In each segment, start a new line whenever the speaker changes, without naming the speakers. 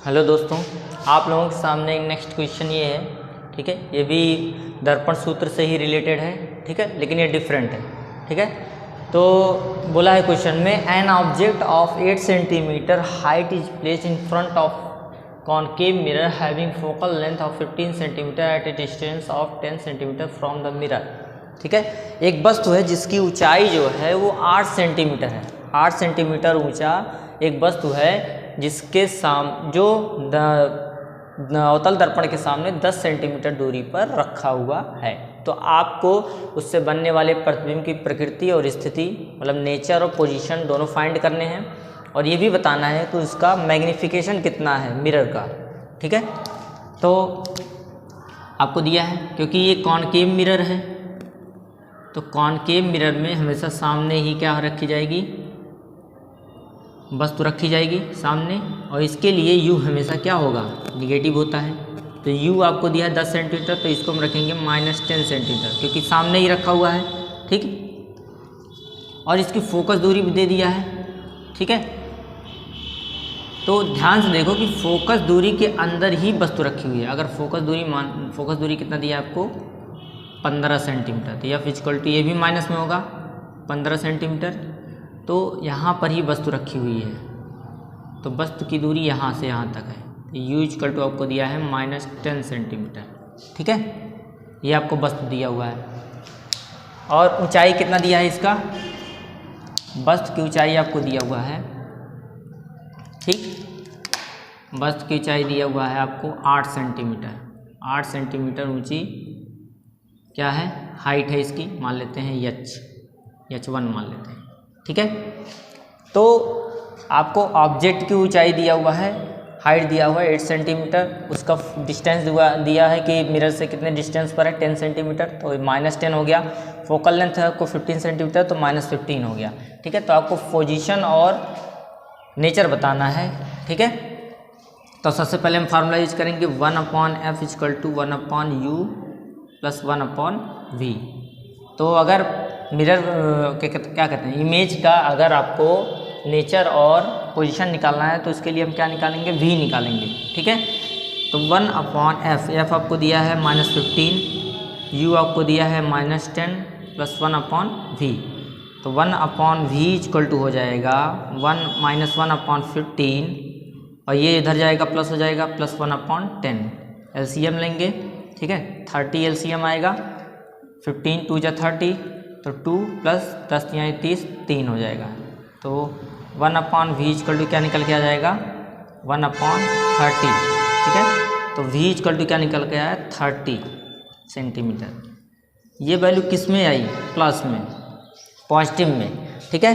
Hello दोस्तों, आप लोगों के सामने एक नेक्स्ट क्वेश्चन ये है। ठीक है, ये भी दर्पण सूत्र से ही रिलेटेड है। ठीक है, लेकिन ये डिफरेंट है। ठीक है, तो बोला है क्वेश्चन में an object of 8 centimetre height is placed in front of concave mirror having focal length of 15 centimetre at a distance of 10 centimetre from the mirror. ठीक है, एक वस्तु है जिसकी ऊंचाई जो है वो 8 सेंटीमीटर है। 8 सेंटीमीटर ऊंचा एक वस्तु है जिसके जो अवतल दर्पण के सामने 10 सेंटीमीटर दूरी पर रखा हुआ है। तो आपको उससे बनने वाले प्रतिबिंब की प्रकृति और स्थिति, मतलब नेचर और पोजीशन दोनों फाइंड करने हैं, और ये भी बताना है कि उसका मैग्नीफिकेशन कितना है मिरर का। ठीक है, तो आपको दिया है क्योंकि ये कॉनकेव मिरर है, तो कॉनकेव मिरर में हमेशा सामने ही क्या रखी जाएगी, वस्तु रखी जाएगी सामने, और इसके लिए u हमेशा क्या होगा, निगेटिव होता है। तो u आपको दिया है 10 सेंटीमीटर, तो इसको हम रखेंगे -10 सेंटीमीटर क्योंकि सामने ही रखा हुआ है। ठीक, और इसकी फोकस दूरी भी दे दिया है। ठीक है, तो ध्यान से देखो कि फोकस दूरी के अंदर ही वस्तु रखी हुई है। अगर फोकस दूरी कितना दिया है आपको, 15 सेंटीमीटर, तो यह इक्वल टू ये भी माइनस में होगा 15 सेंटीमीटर, तो यहाँ पर ही वस्तु रखी हुई है, तो वस्तु की दूरी यहाँ से यहाँ तक है। u इक्वल टू आपको दिया है -10 सेंटीमीटर। ठीक है, ये आपको वस्तु दिया हुआ है, और ऊंचाई कितना दिया है इसका, वस्तु की ऊंचाई आपको दिया हुआ है। ठीक, वस्तु की ऊंचाई दिया हुआ है आपको 8 सेंटीमीटर। 8 सेंटीमीटर ऊंची क्या है, हाइट है इसकी, मान लेते हैं h1 मान लेते हैं। ठीक है, तो आपको ऑब्जेक्ट की ऊंचाई दिया हुआ है, हाइट दिया हुआ है 8 सेंटीमीटर, उसका डिस्टेंस दिया है कि मिरर से कितने डिस्टेंस पर है 10 सेंटीमीटर, तो -10 हो गया। फोकल लेंथ है आपको 15 सेंटीमीटर, तो -15 हो गया। ठीक है, तो आपको पोजीशन और नेचर बताना है। ठीक है, तो सबसे पहले हम फार्मूला यूज करेंगे 1/f = 1/u + 1/v। तो अगर मिरर क्या कहते हैं, इमेज का अगर आपको नेचर और पोजीशन निकालना है तो इसके लिए हम क्या निकालेंगे, v निकालेंगे। ठीक है, तो 1/f, f आपको दिया है -15, u आपको दिया है -10 + 1/v, तो 1/v = हो जाएगा 1-1/15, और ये इधर जाएगा प्लस हो जाएगा +1/10। एलसीएम लेंगे। ठीक है, 30 एलसीएम आएगा, 15 2 × 30, तो 2 + 10 × 30 3 हो जाएगा। तो 1/v = क्या निकल के आ जाएगा, 1/30। ठीक है, तो v = क्या निकल के आया, 30 सेंटीमीटर। ये वैल्यू किस में आई, प्लस में, पॉजिटिव में। ठीक है,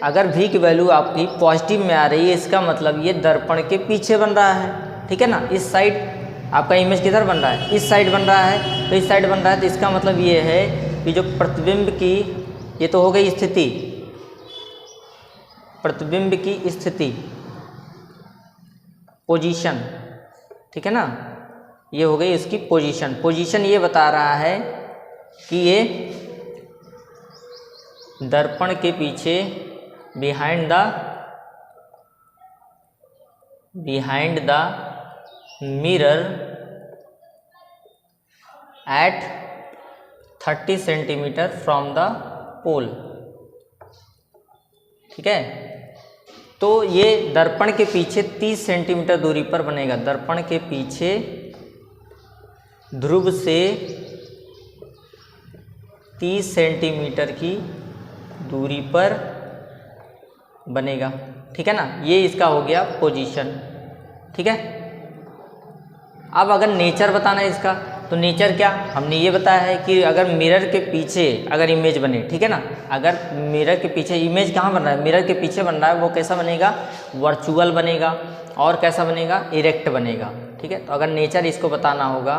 अगर v की वैल्यू आपकी पॉजिटिव में आ रही है, इसका मतलब ये दर्पण के पीछे बन रहा है। ठीक है ना, इस साइड आपका इमेज किधर बन रहा है, इस साइड बन रहा है, तो इस साइड बन रहा है, तो इसका मतलब ये है कि जो प्रतिबिंब की, ये तो हो गई स्थिति, प्रतिबिंब की स्थिति, पोजीशन। ठीक है ना, ये हो गई इसकी पोजीशन ये बता रहा है कि ये दर्पण के पीछे behind the mirror at 30 centimetre from the pole. ठीक है, तो ये दर्पण के पीछे 30 सेंटीमीटर दूरी पर बनेगा। दर्पण के पीछे ध्रुव से 30 सेंटीमीटर की दूरी पर बनेगा। ठीक है ना, ये इसका हो गया पोजीशन। ठीक है, अब अगर नेचर बताना है इसका, तो नेचर क्या, हमने ये बताया है कि अगर मिरर के पीछे अगर इमेज बने, ठीक है ना, अगर मिरर के पीछे इमेज कहाँ बन रहा है, मिरर के पीछे बन रहा है, वो कैसा बनेगा, वर्चुअल बनेगा, और कैसा बनेगा, इरेक्ट बनेगा। ठीक है, तो अगर नेचर इसको बताना होगा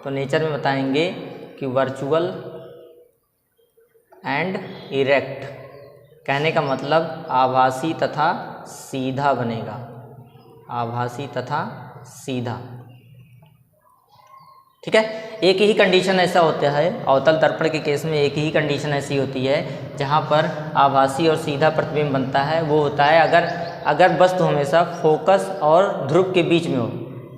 तो नेचर में बताएंगे कि वर्चुअल एंड इरेक्ट, कहने का मतलब आभासी तथा सीधा बनेगा, आभासी तथा सीधा। ठीक है, एक ही कंडीशन ऐसा होता है अवतल दर्पण के केस में, एक ही कंडीशन ऐसी होती है जहाँ पर आभासी और सीधा प्रतिबिंब बनता है। वो होता है अगर वस्तु हमेशा फोकस और ध्रुव के बीच में हो,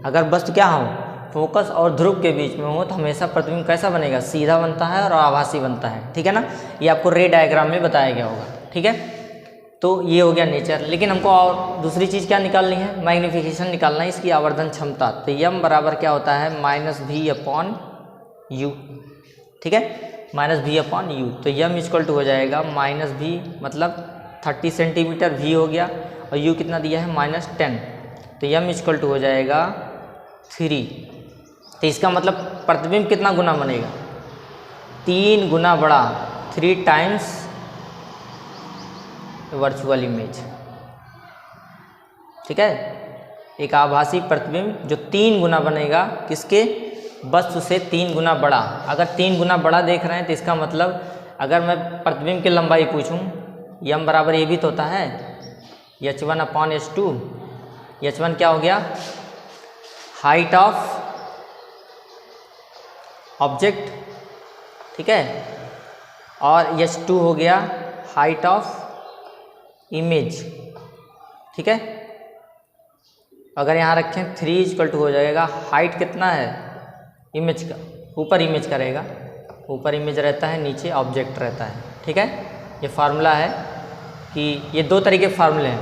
अगर वस्तु क्या हो, फोकस और ध्रुव के बीच में हो, तो हमेशा प्रतिबिंब कैसा बनेगा, सीधा बनता है और आभासी बनता है, ठीक है ना। ये आपको रे डायग्राम में बताया गया होगा, ठीक है। तो ये हो गया नेचर, लेकिन हमको और दूसरी चीज़ क्या निकालनी है, मैग्नीफिकेशन निकालना है, इसकी आवर्धन क्षमता। तो यम बराबर क्या होता है, -v/u, ठीक है, -v/u। तो यम इक्वल टू हो जाएगा -v मतलब 30 सेंटीमीटर, v हो गया, और u कितना दिया है -10, तो यम इक्वल टू हो जाएगा 3। तो इसका मतलब प्रतिबिंब कितना गुना बनेगा, 3 गुना बड़ा, 3 टाइम्स वर्चुअल इमेज, ठीक है। एक आभासी प्रतिबिंब जो 3 गुना बनेगा, किसके, वस्तु से 3 गुना बड़ा। अगर 3 गुना बड़ा देख रहे हैं तो इसका मतलब अगर मैं प्रतिबिंब की लंबाई पूछूं, यम बराबर ये भी तो होता है h1/h2। h1 क्या हो गया, हाइट ऑफ ऑब्जेक्ट, ठीक है, और h2 हो गया हाइट ऑफ इमेज, ठीक है। अगर यहाँ रखें 3 = हो जाएगा, हाइट कितना है इमेज का, ऊपर इमेज का रहेगा, ऊपर इमेज रहता है, नीचे ऑब्जेक्ट रहता है, ठीक है। ये फार्मूला है कि ये 2 तरीके के फार्मूले हैं,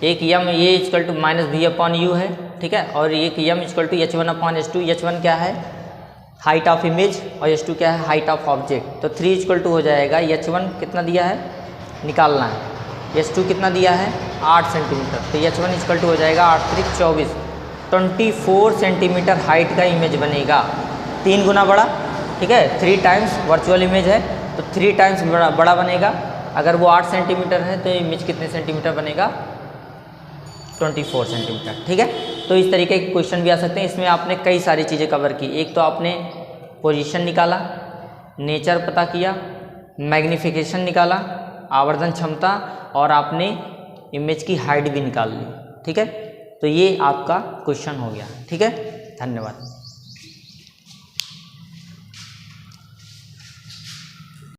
एक यम ये इक्वल टू -v/u है, ठीक है, और एक यम इक्वल टू h1/h2। h1 क्या है, हाइट ऑफ इमेज, और h2 क्या है, हाइट ऑफ ऑब्जेक्ट। तो 3 = हो जाएगा, h1 कितना दिया है निकालना है, h2 कितना दिया है 8 सेंटीमीटर, तो h1 इक्वल टू हो जाएगा 8 × 3 = 24, 24 सेंटीमीटर हाइट का इमेज बनेगा, 3 गुना बड़ा, ठीक है, 3 टाइम्स वर्चुअल इमेज है, तो 3 टाइम्स बड़ा बनेगा। अगर वो 8 सेंटीमीटर है तो इमेज कितने सेंटीमीटर बनेगा, 24 सेंटीमीटर, ठीक है। तो इस तरीके के क्वेश्चन भी आ सकते हैं। इसमें आपने कई सारी चीज़ें कवर की, एक तो आपने पोजीशन निकाला, नेचर पता किया, मैग्नीफिकेशन निकाला, आवर्धन क्षमता, और आपने इमेज की हाइट भी निकाल ली, ठीक है। तो ये आपका क्वेश्चन हो गया, ठीक है। धन्यवाद।